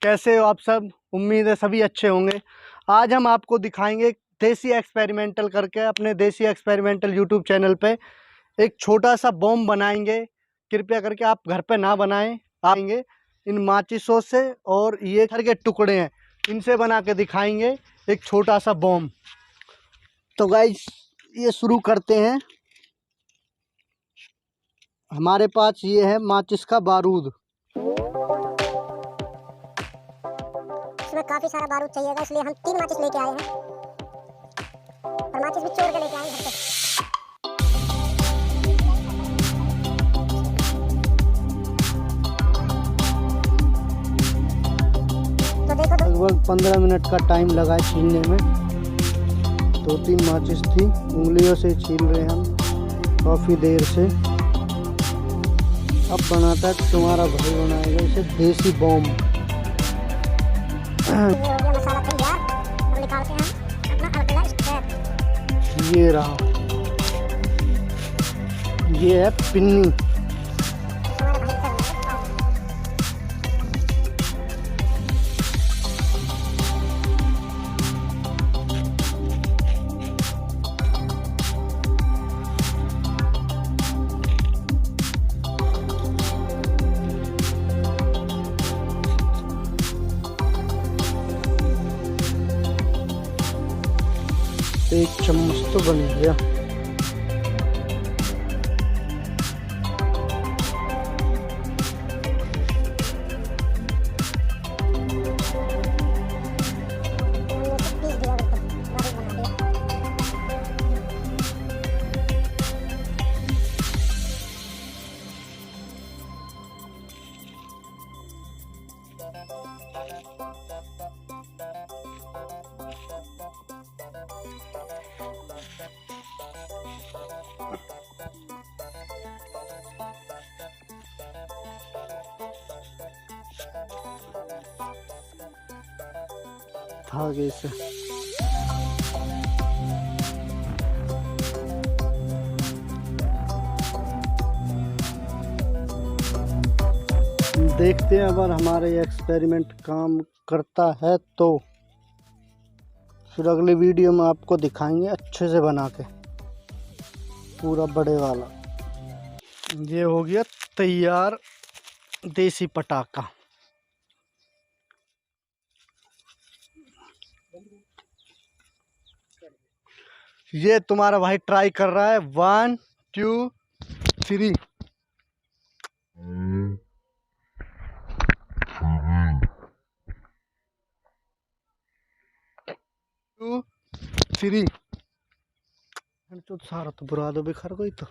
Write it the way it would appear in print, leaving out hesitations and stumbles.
कैसे हो आप सब? उम्मीद है सभी अच्छे होंगे। आज हम आपको दिखाएंगे देसी एक्सपेरिमेंटल करके अपने देसी एक्सपेरिमेंटल यूट्यूब चैनल पे एक छोटा सा बॉम्ब बनाएंगे। कृपया करके आप घर पे ना बनाएं। आएंगे इन माचिसों से और ये घर के टुकड़े हैं, इनसे बना के दिखाएंगे एक छोटा सा बॉम्ब। तो गाइस ये शुरू करते हैं। हमारे पास ये है माचिस का बारूद। इसमें काफी सारा बारूद चाहिएगा, इसलिए हम 3 माचिस लेके आए हैं और माचिस भी चोर के लेके आए हैं घर से। तो देखो लगभग 15 मिनट का टाइम लगा छीलने में। 2-3 माचिस थी, उंगलियों से छील रहे हम काफ़ी देर से। अब बनाता है तुम्हारा भाई, बनाएगा इसे देसी बॉम्ब। ये हो गया मसाला तैयार। अब निकालते हैं अपना अगला स्टेप। ये रहा, ये है पिन्नी। हमारा भाई कर रहा है। एक चम्मच तो बन गया। धागे से देखते हैं अगर हमारे एक्सपेरिमेंट काम करता है तो फिर अगले वीडियो में आपको दिखाएंगे अच्छे से बना के पूरा बड़े वाला। ये हो गया तैयार देसी पटाखा। ये तुम्हारा भाई ट्राई कर रहा है। 1 2 3। 2 3। तो सारा तो बुरा दो बेकार कोई तो।